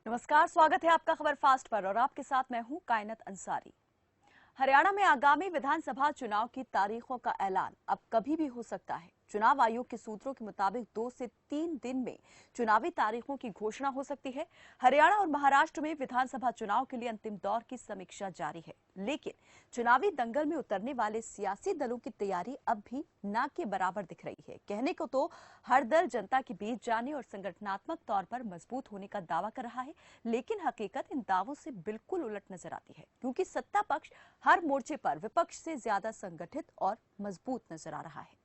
नमस्कार, स्वागत है आपका खबर फास्ट पर और आपके साथ मैं हूं कायनत अंसारी। हरियाणा में आगामी विधानसभा चुनाव की तारीखों का ऐलान अब कभी भी हो सकता है। चुनाव आयोग के सूत्रों के मुताबिक 2 से 3 दिन में चुनावी तारीखों की घोषणा हो सकती है। हरियाणा और महाराष्ट्र में विधानसभा चुनाव के लिए अंतिम दौर की समीक्षा जारी है, लेकिन चुनावी दंगल में उतरने वाले सियासी दलों की तैयारी अब भी ना के बराबर दिख रही है। कहने को तो हर दल जनता के बीच जाने और संगठनात्मक तौर पर मजबूत होने का दावा कर रहा है, लेकिन हकीकत इन दावों से बिल्कुल उलट नजर आती है, क्योंकि सत्ता पक्ष हर मोर्चे पर विपक्ष से ज्यादा संगठित और मजबूत नजर आ रहा है।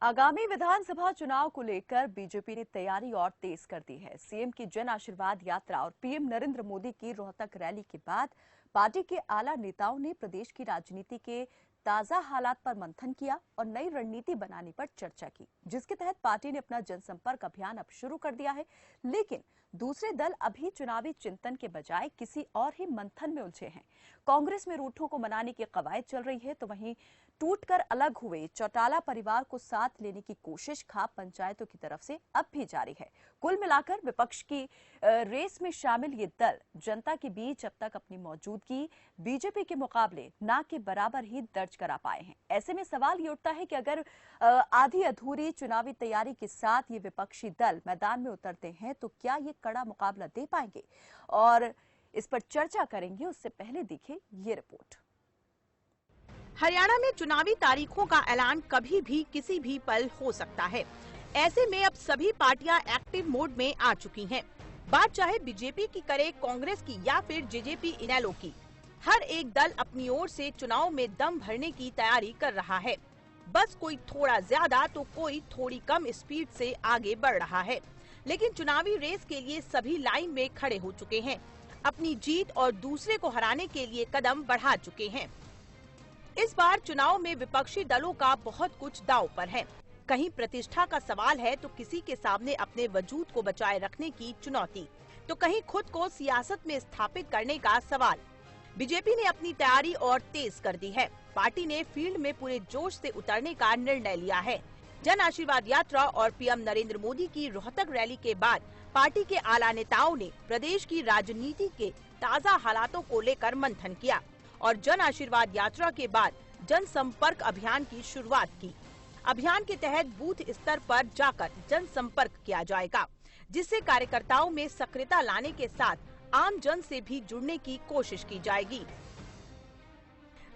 आगामी विधानसभा चुनाव को लेकर बीजेपी ने तैयारी और तेज कर दी है। सीएम की जन आशीर्वाद यात्रा और पीएम नरेंद्र मोदी की रोहतक रैली के बाद पार्टी के आला नेताओं ने प्रदेश की राजनीति के ताजा हालात पर मंथन किया और नई रणनीति बनाने पर चर्चा की, जिसके तहत पार्टी ने अपना जनसंपर्क अभियान अब शुरू कर दिया है। लेकिन दूसरे दल अभी चुनावी चिंतन के बजाय किसी और ही मंथन में उलझे हैं। कांग्रेस में रूठों को मनाने की कवायद चल रही है, तो वहीं टूटकर अलग हुए चौटाला परिवार को साथ लेने की कोशिश खाप पंचायतों की तरफ से अब भी जारी है। कुल मिलाकर विपक्ष की रेस में शामिल ये दल जनता के बीच अब तक अपनी मौजूदगी बीजेपी के मुकाबले ना के बराबर ही दर्ज करा पाए हैं। ऐसे में सवाल ये उठता है कि अगर आधी अधूरी चुनावी तैयारी के साथ ये विपक्षी दल मैदान में उतरते हैं तो क्या ये कड़ा मुकाबला दे पाएंगे, और इस पर चर्चा करेंगे। उससे पहले देखिए ये रिपोर्ट। हरियाणा में चुनावी तारीखों का ऐलान कभी भी किसी भी पल हो सकता है। ऐसे में अब सभी पार्टियां एक्टिव मोड में आ चुकी हैं। बात चाहे बीजेपी की करे, कांग्रेस की या फिर जेजेपी इनेलो की, हर एक दल अपनी ओर से चुनाव में दम भरने की तैयारी कर रहा है। बस कोई थोड़ा ज्यादा तो कोई थोड़ी कम स्पीड से आगे बढ़ रहा है, लेकिन चुनावी रेस के लिए सभी लाइन में खड़े हो चुके हैं। अपनी जीत और दूसरे को हराने के लिए कदम बढ़ा चुके हैं। इस बार चुनाव में विपक्षी दलों का बहुत कुछ दांव पर है। कहीं प्रतिष्ठा का सवाल है तो किसी के सामने अपने वजूद को बचाए रखने की चुनौती, तो कहीं खुद को सियासत में स्थापित करने का सवाल। बीजेपी ने अपनी तैयारी और तेज कर दी है। पार्टी ने फील्ड में पूरे जोश से उतरने का निर्णय लिया है। जन आशीर्वाद यात्रा और पीएम नरेंद्र मोदी की रोहतक रैली के बाद पार्टी के आला नेताओं ने प्रदेश की राजनीति के ताजा हालातों को लेकर मंथन किया और जन आशीर्वाद यात्रा के बाद जनसंपर्क अभियान की शुरुआत की। अभियान के तहत बूथ स्तर पर जाकर जनसंपर्क किया जाएगा, जिससे कार्यकर्ताओं में सक्रियता लाने के साथ आम जन से भी जुड़ने की कोशिश की जाएगी।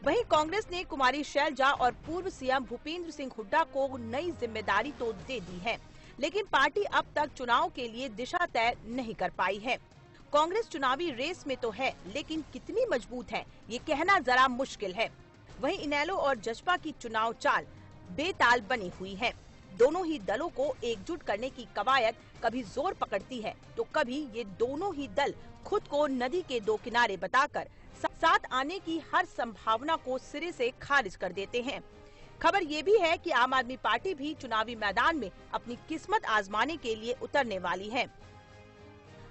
वहीं कांग्रेस ने कुमारी शैलजा और पूर्व सीएम भूपेंद्र सिंह हुड्डा को नई जिम्मेदारी तो दे दी है, लेकिन पार्टी अब तक चुनाव के लिए दिशा तय नहीं कर पाई है। कांग्रेस चुनावी रेस में तो है, लेकिन कितनी मजबूत है ये कहना जरा मुश्किल है। वहीं इनेलो और जसपा की चुनाव चाल बेताल बनी हुई है। दोनों ही दलों को एकजुट करने की कवायद कभी जोर पकड़ती है तो कभी ये दोनों ही दल खुद को नदी के दो किनारे बताकर साथ आने की हर संभावना को सिरे से खारिज कर देते हैं। खबर ये भी है कि आम आदमी पार्टी भी चुनावी मैदान में अपनी किस्मत आजमाने के लिए उतरने वाली है।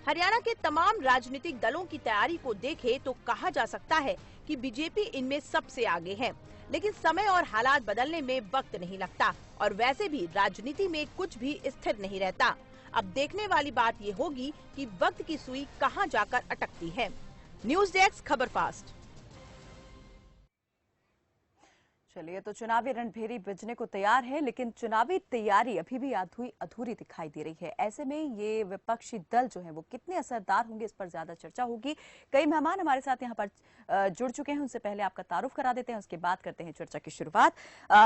हरियाणा के तमाम राजनीतिक दलों की तैयारी को देखे तो कहा जा सकता है कि बीजेपी इनमें सबसे आगे है, लेकिन समय और हालात बदलने में वक्त नहीं लगता और वैसे भी राजनीति में कुछ भी स्थिर नहीं रहता। अब देखने वाली बात ये होगी कि वक्त की सुई कहां जाकर अटकती है। न्यूज डेस्क, खबर फास्ट। चलिए, तो चुनावी रणभेरी बजने को तैयार है, लेकिन चुनावी तैयारी अभी भी अधूरी दिखाई दे रही है। ऐसे में ये विपक्षी दल जो है वो कितने असरदार होंगे, इस पर ज्यादा चर्चा होगी। कई मेहमान हमारे साथ यहाँ पर जुड़ चुके हैं, उनसे पहले आपका तारुफ करा देते हैं, उसके बाद करते हैं चर्चा की शुरुआत।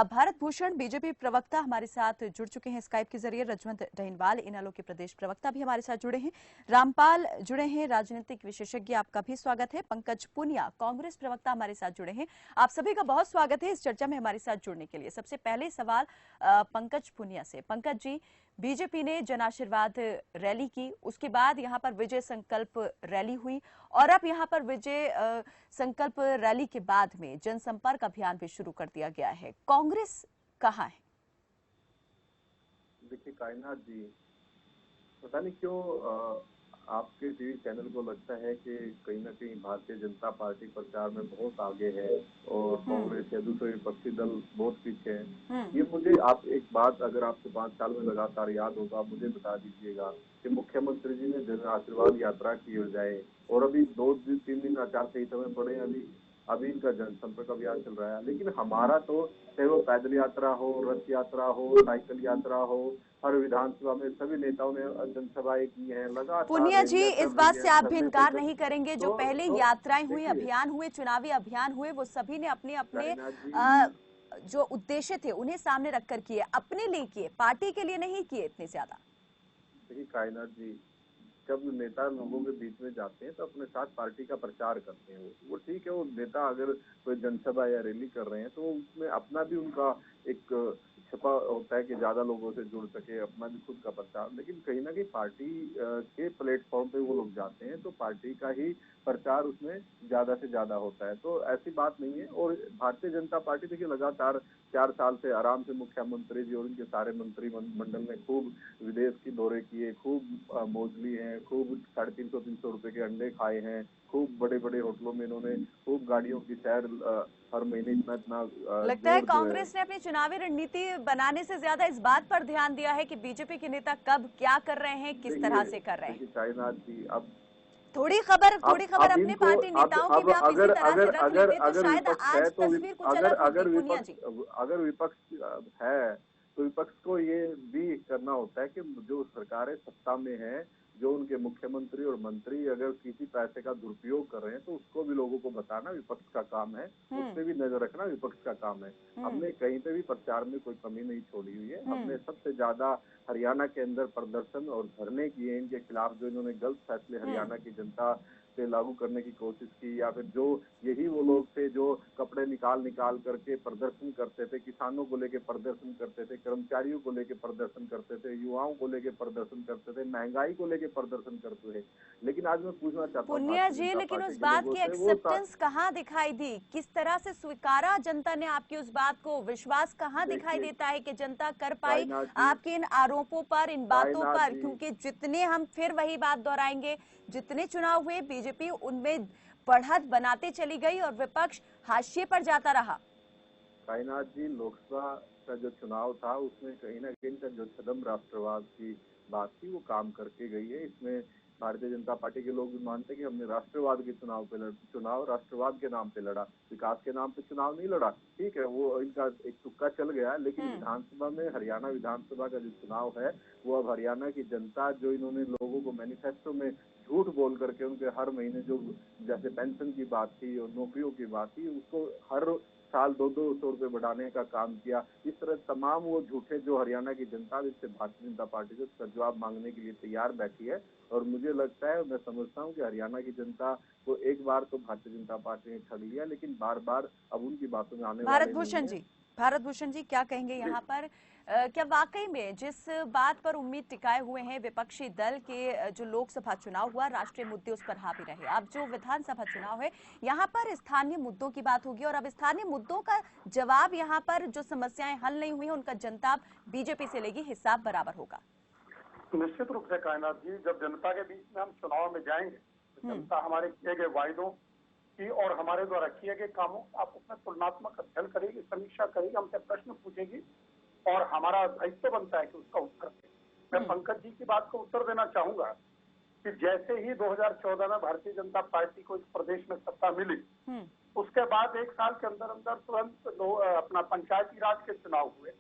भारत भूषण बीजेपी प्रवक्ता हमारे साथ जुड़ चुके हैं स्काइप के जरिए। रजवंत डहीनवाल इनेलो के प्रदेश प्रवक्ता भी हमारे साथ जुड़े हैं। रामपाल जुड़े हैं, राजनीतिक विशेषज्ञ, आपका भी स्वागत है। पंकज पुनिया कांग्रेस प्रवक्ता हमारे साथ जुड़े हैं। आप सभी का बहुत स्वागत है इस चर्चा में हमारे साथ जुड़ने के लिए। सबसे पहले सवाल पंकज पुनिया से। पंकज जी, बीजेपी ने जन आशीर्वाद रैली की, उसके बाद यहाँ पर विजय संकल्प रैली हुई और अब यहाँ पर विजय संकल्प रैली के बाद में जनसंपर्क अभियान भी शुरू कर दिया गया है। कांग्रेस कहाँ है? देखिए कायनात जी, पता नहीं क्यों आपके टीवी चैनल को लगता है कि कहीं ना कहीं भारतीय जनता पार्टी प्रचार में बहुत आगे है और कांग्रेस या दूसरे विपक्षी दल बहुत पीछे हैं। ये मुझे आप एक बात, अगर आपको 5 साल में लगातार याद होगा, आप मुझे बता दीजिएगा कि मुख्यमंत्री जी ने जन आशीर्वाद यात्रा की बजाय, और अभी 2-3 दिन आचार संहिता में पड़े, अभी इनका जनसंपर्क अभियान चल रहा है। लेकिन हमारा तो चाहे वो पैदल यात्रा हो, रथ यात्रा हो, साइकिल यात्रा हो, हर विधानसभा में सभी नेताओं ने जनसभाएं की हैं लगातार। पुनिया जी, इस बात से आप भी इनकार नहीं करेंगे, जो पहले यात्राएं हुई, अभियान हुए, चुनावी अभियान हुए, वो सभी ने अपने अपने जो उद्देश्य थे उन्हें सामने रखकर किए, अपने लिए किए, पार्टी के लिए नहीं किए इतने ज्यादा। देखिए कायनात जी, जब नेता लोगों के बीच में जाते हैं तो अपने साथ पार्टी का प्रचार करते हैं। वो ठीक है, वो नेता अगर कोई जनसभा या रैली कर रहे हैं तो उसमें अपना भी उनका एक छपा होता है कि ज्यादा लोगों से जुड़ सके, अपना भी खुद का प्रचार। लेकिन कहीं ना कहीं पार्टी के प्लेटफॉर्म पे वो लोग जाते हैं तो पार्टी का ही प्रचार उसमें ज्यादा से ज्यादा होता है, तो ऐसी बात नहीं है। और भारतीय जनता पार्टी देखिए लगातार 4 साल से आराम से मुख्यमंत्री जी और उनके सारे मंत्रिमंडल ने खूब विदेश की दौरे किए, खूब मौज ली है, खूब 350-300 रुपए के अंडे खाए हैं, खूब बड़े बड़े होटलों में इन्होंने खूब गाड़ियों की सैर हर महीने इतना लगता है कांग्रेस ने अपनी चुनावी रणनीति बनाने से ज्यादा इस बात पर ध्यान दिया है कि बीजेपी के नेता कब क्या कर रहे हैं, किस तरह से कर रहे हैं। चाइना जी, अब थोड़ी खबर अपने पार्टी नेताओं की भी आप इसी तरह से रख लेते तो शायद आज तस्वीर कुछ अलग होती। पुनिया जी, अगर विपक्ष है तो विपक्ष को ये भी करना होता है कि जो सरकारें सत्ता में है, जो उनके मुख्यमंत्री और मंत्री अगर किसी पैसे का दुरुपयोग कर रहे हैं तो उसको भी लोगों को बताना विपक्ष का काम है, उस पर भी नजर रखना विपक्ष का काम है। हमने कहीं पे भी प्रचार में कोई कमी नहीं छोड़ी हुई है। हमने सबसे ज्यादा हरियाणा के अंदर प्रदर्शन और धरने किए इनके खिलाफ, जो इन्होंने गलत फैसले हरियाणा की जनता पे लागू करने की कोशिश की, या फिर जो यही वो लोग थे जो कपड़े निकाल करके प्रदर्शन करते थे, किसानों को लेके प्रदर्शन करते थे, कर्मचारियों को लेके प्रदर्शन करते थे, युवाओं को लेके प्रदर्शन करते थे, महंगाई को लेके प्रदर्शन करते थे। लेकिन आज मैं पूछना चाहता हूँ पुनिया जी, लेकिन उस बात की एक्सेप्टेंस कहाँ दिखाई दी, किस तरह से स्वीकारा जनता ने आपकी उस बात को, विश्वास कहाँ दिखाई देता है कि जनता कर पाई आपके इन आरोपों पर, इन बातों पर? क्योंकि जितने हम फिर वही बात दोहराएंगे, जितने चुनाव हुए बीजेपी उनमें बढ़त बनाते चली गई और विपक्ष हाशिए पर जाता रहा। कायनात जी, लोकसभा का जो चुनाव था उसमें कहीं ना कहीं का जो छदम राष्ट्रवाद की बात थी वो काम करके गई है। इसमें भारतीय जनता पार्टी के लोग भी मानते हैं कि हमने राष्ट्रवाद के चुनाव राष्ट्रवाद के नाम पे लड़ा, विकास के नाम पे चुनाव नहीं लड़ा। ठीक है, वो इनका एक तुक्का चल गया, लेकिन विधानसभा में हरियाणा विधानसभा का जो चुनाव है वो अब हरियाणा की जनता, जो इन्होंने लोगों को मैनिफेस्टो में झूठ बोल करके उनके हर महीने जो जैसे पेंशन की बात थी और नौकरियों की बात थी, उसको हर साल 200 रुपए बढ़ाने का काम किया। इस तरह तमाम वो झूठे जो हरियाणा की जनता जिससे भारतीय जनता पार्टी से उसका जवाब मांगने के लिए तैयार बैठी है। और मुझे लगता है, मैं समझता हूँ कि हरियाणा की जनता को एक बार तो भारतीय जनता पार्टी ने ठग लिया, लेकिन बार बार अब उनकी बातों में आने वाले नहीं है। भारत भूषण जी, क्या कहेंगे यहाँ पर? क्या वाकई में जिस बात पर उम्मीद टिकाए हुए हैं विपक्षी दल के, जो लोकसभा चुनाव हुआ राष्ट्रीय मुद्दे उस पर हावी रहे, अब जो विधानसभा चुनाव है यहाँ पर स्थानीय मुद्दों की बात होगी और अब स्थानीय मुद्दों का जवाब, यहाँ पर जो समस्याएं हल नहीं हुई उनका जनता बीजेपी से लेगी, हिसाब बराबर होगा? निश्चित रूप से कायनात जी, जब जनता के बीच में हम चुनाव में जाएंगे तो जनता हमारे किए गए वायदों की और हमारे द्वारा किए गए कामों आप उसमें तुलनात्मक अध्ययन करेगी, समीक्षा करेगी, हमसे प्रश्न पूछेगी और हमारा दायित्व बनता है कि उसका उत्तर दें। मैं पंकज जी की बात को उत्तर देना चाहूंगा कि जैसे ही 2014 में भारतीय जनता पार्टी को इस प्रदेश में सत्ता मिली, उसके बाद 1 साल के अंदर अंदर तुरंत अपना पंचायती राज के चुनाव हुए।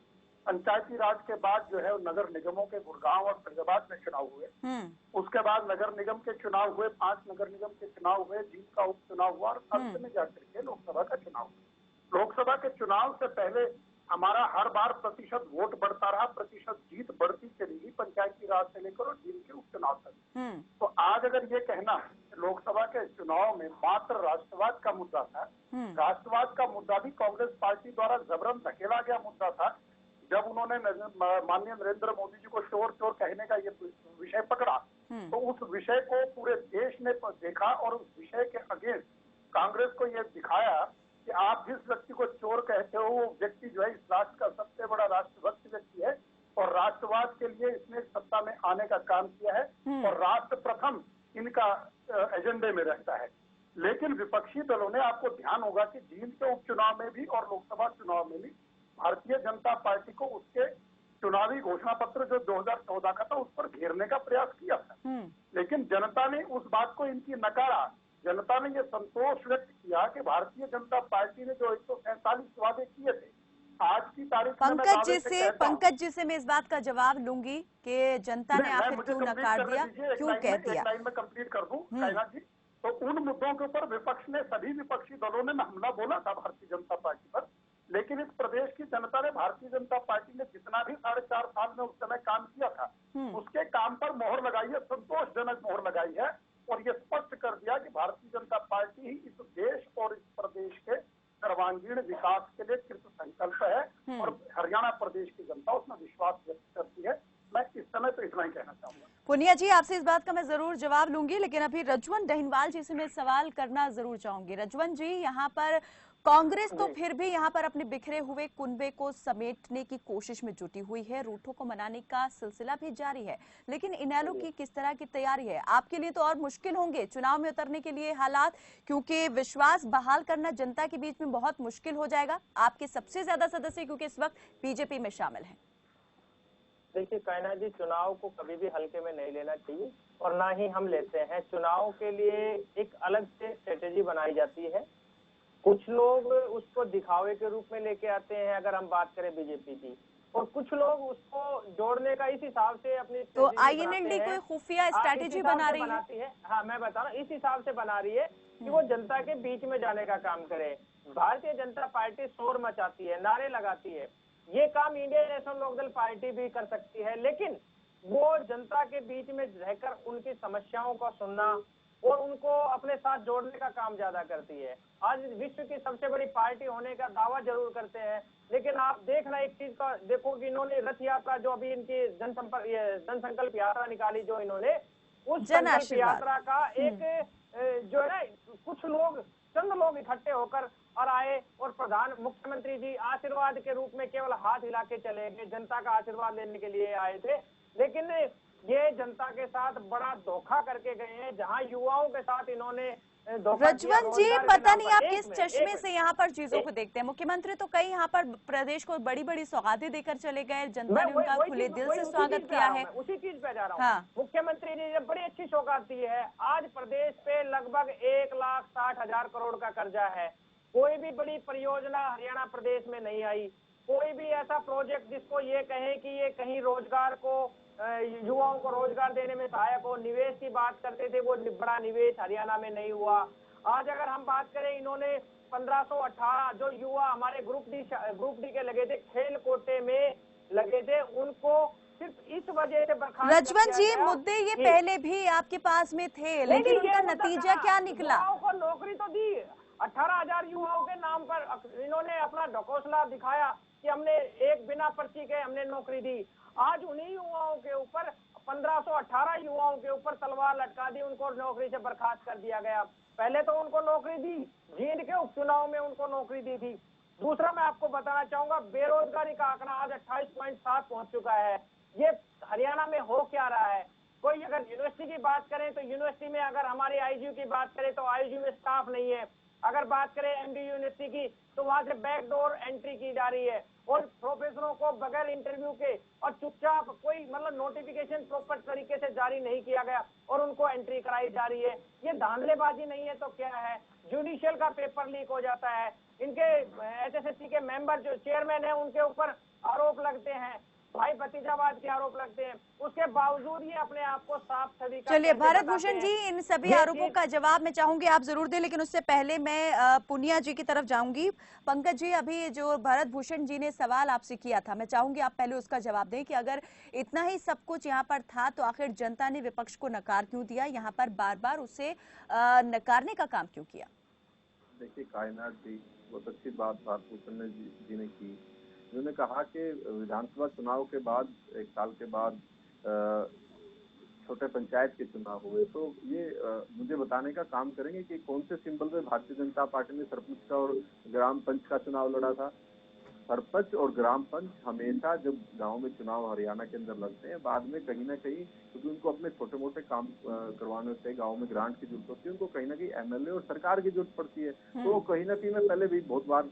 पंचायती राज के बाद जो है नगर निगमों के गुड़गांव और फरीदाबाद में चुनाव हुए। उसके बाद नगर निगम के चुनाव हुए, 5 नगर निगम के चुनाव हुए, जीत का उपचुनाव हुआ और अंत में जाकर के लोकसभा का चुनाव हुआ। लोकसभा के चुनाव से पहले हमारा हर बार प्रतिशत वोट बढ़ता रहा, प्रतिशत जीत बढ़ती चली गई पंचायती राज से लेकर और जीत के उपचुनाव तक। तो आज अगर ये कहना है लोकसभा के चुनाव में मात्र राष्ट्रवाद का मुद्दा था, राष्ट्रवाद का मुद्दा भी कांग्रेस पार्टी द्वारा जबरन धकेला गया मुद्दा था। जब उन्होंने माननीय नरेंद्र मोदी जी को चोर चोर कहने का ये विषय पकड़ा तो उस विषय को पूरे देश ने देखा और उस विषय के अगेंस्ट कांग्रेस को ये दिखाया कि आप जिस व्यक्ति को चोर कहते हो वो व्यक्ति जो है इस राष्ट्र का सबसे बड़ा राष्ट्रभक्त व्यक्ति है और राष्ट्रवाद के लिए इसने सत्ता में आने का काम किया है और राष्ट्र प्रथम इनका एजेंडे में रहता है। लेकिन विपक्षी दलों ने, आपको ध्यान होगा कि जींद के उपचुनाव में भी और लोकसभा चुनाव में भी भारतीय जनता पार्टी को उसके चुनावी घोषणा पत्र जो 2014 का था उस पर घेरने का प्रयास किया था, लेकिन जनता ने उस बात को इनकी नकारा। जनता ने ये संतोष व्यक्त किया कि भारतीय जनता पार्टी ने जो 147 वादे किए थे, आज की तारीख में पंकज जी से मैं इस बात का जवाब लूंगी कि जनता ने आखिर क्यों नकार दिया, क्यों कह दिया। एक लाइन में कंप्लीट कर दूं कायनाथ जी। तो उन मुद्दों के ऊपर विपक्ष ने, सभी विपक्षी दलों ने हमला बोला था भारतीय जनता पार्टी पर, लेकिन इस प्रदेश की जनता ने भारतीय जनता पार्टी ने जितना भी 4.5 साल में उस समय काम किया था उसके काम पर मोहर लगाई है, संतोषजनक मोहर लगाई है, और ये स्पष्ट कर दिया कि भारतीय जनता पार्टी ही इस देश और इस प्रदेश के सर्वांगीण विकास के लिए कृत संकल्प है और हरियाणा प्रदेश की जनता उसमें विश्वास व्यक्त करती है। मैं इस समय तो इतना ही कहना चाहूंगा। पुनिया जी, आपसे इस बात का मैं जरूर जवाब लूंगी, लेकिन अभी रजवंत डहीनवाल जी से मैं सवाल करना जरूर चाहूंगी। रजवंत जी, यहाँ पर कांग्रेस तो फिर भी यहाँ पर अपने बिखरे हुए कुनबे को समेटने की कोशिश में जुटी हुई है, रूठों को मनाने का सिलसिला भी जारी है, लेकिन इनेलो की किस तरह की तैयारी है? आपके लिए तो और मुश्किल होंगे चुनाव में उतरने के लिए हालात, क्योंकि विश्वास बहाल करना जनता के बीच में बहुत मुश्किल हो जाएगा। आपके सबसे ज्यादा सदस्य क्योंकि इस वक्त बीजेपी में शामिल हैं। देखिए कायनाथ जी, चुनाव को कभी भी हल्के में नहीं लेना चाहिए और ना ही हम लेते हैं। चुनाव के लिए एक अलग से स्ट्रेटेजी बनाई जाती है। कुछ लोग उसको दिखावे के रूप में लेके आते हैं, अगर हम बात करें बीजेपी की, और कुछ लोग उसको जोड़ने का इस हिसाब से अपनी तो आईएनएलडी कोई खुफिया स्ट्रेटेजी बना रही है। हाँ, मैं बता रहा हूँ, इस हिसाब से बना रही है कि वो जनता के बीच में जाने का काम करे। भारतीय जनता पार्टी शोर मचाती है, नारे लगाती है, ये काम इंडियन नेशनल लोकदल पार्टी भी कर सकती है, लेकिन वो जनता के बीच में रहकर उनकी समस्याओं को सुनना और उनको अपने साथ जोड़ने का काम ज्यादा करती है। आज विश्व की सबसे बड़ी पार्टी होने का दावा जरूर करते हैं, लेकिन आप देखना एक चीज का देखो कि इन्होंने रथ यात्रा जो अभी इनकी जनसंकल्प यात्रा निकाली, जो इन्होंने उस संकल्प यात्रा का एक जो है ना, कुछ लोग, चंद लोग इकट्ठे होकर और आए और मुख्यमंत्री जी आशीर्वाद के रूप में केवल हाथ हिला के चले गए, जनता का आशीर्वाद लेने के लिए आए थे, लेकिन ये जनता के साथ बड़ा धोखा करके गए हैं, जहां युवाओं के साथ इन्होंने रजवंत जी, पता नहीं आप किस चश्मे से यहाँ पर चीजों को देखते हैं। मुख्यमंत्री तो कई यहाँ पर प्रदेश को बड़ी बड़ी सौगातें देकर चले गए, जनता ने उनका खुले दिल से स्वागत किया है। उसी चीज पे जा रहा हूँ। मुख्यमंत्री ने बड़ी अच्छी सौगात दी है। आज प्रदेश पे लगभग 1,60,000 करोड़ का कर्जा है। कोई भी बड़ी परियोजना हरियाणा प्रदेश में नहीं आई, कोई भी ऐसा प्रोजेक्ट जिसको ये कहें कि ये कहीं रोजगार को, युवाओं को रोजगार देने में सहायक हो। निवेश की बात करते थे, वो बड़ा निवेश हरियाणा में नहीं हुआ। आज अगर हम बात करें, इन्होंने 1518 जो युवा हमारे ग्रुप डी के लगे थे, खेल कोटे में लगे थे, उनको सिर्फ इस वजह से बर्खास्त। रजवंत जी, मुद्दे ये पहले भी आपके पास में थे, लेकिन उनका नतीजा क्या निकला? युवाओं को नौकरी तो दी, 18,000 युवाओं के नाम पर इन्होंने अपना ढकोसला दिखाया कि हमने एक बिना पर्ची के हमने नौकरी दी। आज उन्हीं युवाओं के ऊपर 1518 युवाओं के ऊपर तलवार लटका दी, उनको नौकरी से बर्खास्त कर दिया गया। पहले तो उनको नौकरी दी, जींद के उपचुनाव में उनको नौकरी दी थी। दूसरा मैं आपको बताना चाहूंगा, बेरोजगारी का आंकड़ा आज 28.7 पहुंच चुका है। ये हरियाणा में हो क्या रहा है? कोई अगर यूनिवर्सिटी की बात करें तो यूनिवर्सिटी में, अगर हमारे आईजीयू की बात करें तो आईजीयू में स्टाफ नहीं है। अगर बात करें एमडी यूनिवर्सिटी की तो वहां से बैकडोर एंट्री की जा रही है और प्रोफेसरों को बगैर इंटरव्यू के और चुपचाप कोई मतलब नोटिफिकेशन प्रॉपर तरीके से जारी नहीं किया गया और उनको एंट्री कराई जा रही है। ये धांधलेबाजी नहीं है तो क्या है? जुडिशियल का पेपर लीक हो जाता है, इनके एचएसएससी के मेंबर जो चेयरमैन है उनके ऊपर आरोप लगते हैं, भाई भतीजावाद के आरोप लगते हैं, उसके बावजूद ये अपने आप को साफ छवि। चलिए भारत भूषण जी, इन सभी आरोपों का जवाब मैं चाहूंगी आप जरूर दें, लेकिन उससे पहले मैं पुनिया जी की तरफ जाऊंगी। पंकज जी, अभी जो भारत भूषण जी ने सवाल आपसे किया था, मैं चाहूंगी आप पहले उसका जवाब दें कि अगर इतना ही सब कुछ यहाँ पर था तो आखिर जनता ने विपक्ष को नकार क्यों दिया, यहाँ पर बार बार उसे नकारने का काम क्यों किया? देखिए कायनाथ जी, बहुत अच्छी बात भारत भूषण जी ने की। उन्होंने कहा कि विधानसभा चुनाव के बाद, एक साल के बाद छोटे पंचायत के चुनाव हुए, तो ये मुझे बताने का काम करेंगे कि कौन से सिंबल पे भारतीय जनता पार्टी ने सरपंच का और ग्राम पंच का चुनाव लड़ा था? सरपंच और ग्राम पंच हमेशा जब गांव में चुनाव हरियाणा के अंदर लड़ते हैं, बाद में कहीं ना कहीं क्योंकि उनको अपने छोटे मोटे काम करवाने होते हैं, गांव में ग्रांट की जरूरत होती है, उनको कहीं ना कहीं एमएलए और सरकार की जरूरत पड़ती है। तो कहीं ना कहीं मैं पहले भी बहुत बार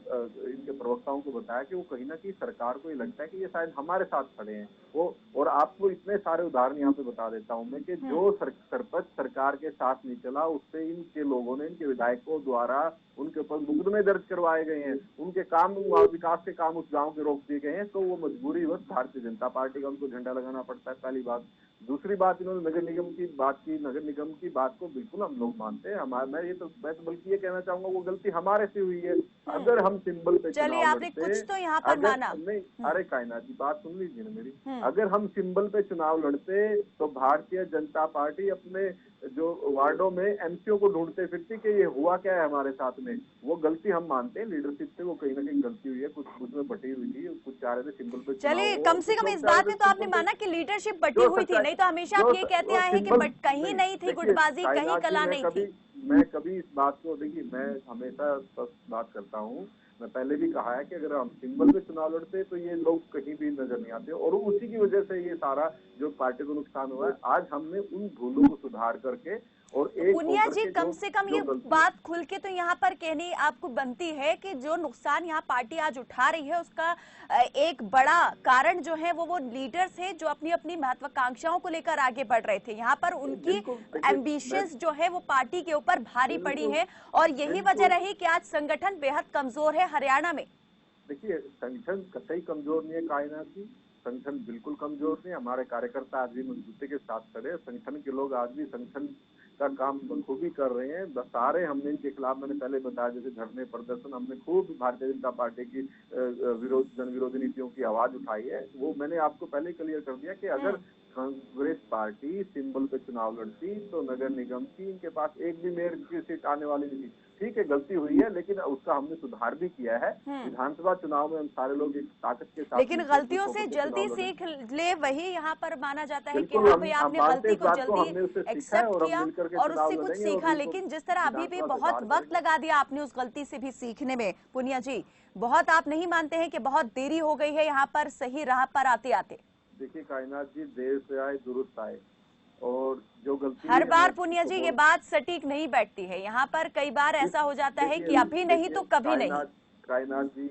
इनके प्रवक्ताओं को बताया कि वो कहीं ना कहीं सरकार को ये लगता है कि ये शायद हमारे साथ खड़े हैं। वो और आपको इतने सारे उदाहरण यहाँ पे बता देता हूँ मैं कि जो सरपंच सरकार के साथ नहीं चला, उससे इनके लोगों ने, इनके विधायकों द्वारा उनके ऊपर मुकदमे दर्ज करवाए गए हैं, उनके काम विकास के काम उस गांव के रोक दिए गए हैं। तो वो मजबूरीवश भारतीय जनता पार्टी का उनको झंडा लगाना पड़ता है, पहली बात। दूसरी बात, इन्होंने नगर निगम की बात की। नगर निगम की बात को बिल्कुल हम लोग मानते हैं। मैं तो बल्कि ये कहना चाहूंगा वो गलती हमारे से हुई है। अगर हम सिंबल पे चलिए, आपने कुछ तो यहाँ पर माना। नहीं, अरे कायनात जी, बात सुन लीजिए ना मेरी। अगर हम सिंबल पे चुनाव लड़ते तो भारतीय जनता पार्टी अपने जो वार्डों में एमसीओ को ढूंढते फिरती कि ये हुआ क्या है हमारे साथ में। वो गलती हम मानते हैं, लीडरशिप से वो कहीं ना कहीं गलती हुई है, कुछ उसमें बटी हुई थी, कुछ चाह रहे थे सिंबल पे। चलिए, कम से कम इस बात में तो आपने माना कि लीडरशिप बटी हुई थी, नहीं तो हमेशा आप ये कहते आए हैं कि कहीं नहीं थी गुटबाजी, कहीं कला नहीं थी। मैं कभी इस बात को, देखिए मैं हमेशा बात करता हूँ, मैं पहले भी कहा है कि अगर हम सिंबल पे चुनाव लड़ते तो ये लोग कहीं भी नजर नहीं आते, और उसी की वजह से ये सारा जो पार्टी को नुकसान हुआ है। आज हमने उन भूलों को सुधार करके और एक पुनिया जी, कम से कम ये बात खुल के तो यहाँ पर कहनी आपको बनती है कि जो नुकसान यहाँ पार्टी आज उठा रही है उसका एक बड़ा कारण जो है वो लीडर्स है जो अपनी अपनी महत्वाकांक्षाओं को लेकर आगे बढ़ रहे थे। यहाँ पर उनकी एम्बिशंस जो है वो पार्टी के ऊपर भारी पड़ी है, और यही वजह रही कि आज संगठन बेहद कमजोर है हरियाणा में। देखिए, संगठन कतई कमजोर नहीं है कायनात की, संगठन बिल्कुल कमजोर नहीं। हमारे कार्यकर्ता आज भी मजबूती के साथ खड़े, संगठन के लोग आज भी संगठन का काम बखूबी कर रहे हैं। सारे हमने इनके खिलाफ, मैंने पहले बताया, जैसे धरने प्रदर्शन, हमने खूब भारतीय जनता पार्टी की जन विरोधी नीतियों की आवाज उठाई है। वो मैंने आपको पहले क्लियर कर दिया कि अगर कांग्रेस पार्टी सिंबल पे चुनाव लड़ती तो नगर निगम की इनके पास एक भी मेयर की सीट आने वाली नहीं थी। ठीक है, गलती हुई है, लेकिन उसका हमने सुधार भी किया है। विधानसभा चुनाव में हम सारे लोग एक ताकत के साथ, लेकिन गलतियों से जल्दी सीख ले, वही यहाँ पर माना जाता है कि हाँ भाई आपने गलती को जल्दी एक्सेप्ट किया और उससे कुछ सीखा। लेकिन जिस तरह अभी भी बहुत वक्त लगा दिया आपने उस गलती से भी सीखने में, पुनिया जी, बहुत आप नहीं मानते हैं कि बहुत देरी हो गई है यहाँ पर सही राह पर आते आते? देखिए कायनात जी, देर से आए दुरुस्त आए, और जो गलती हर बार पुनिया जी ये बात सटीक नहीं बैठती है। यहाँ पर कई बार ऐसा हो जाता है कि अभी नहीं तो कभी नहीं। कायनात जी,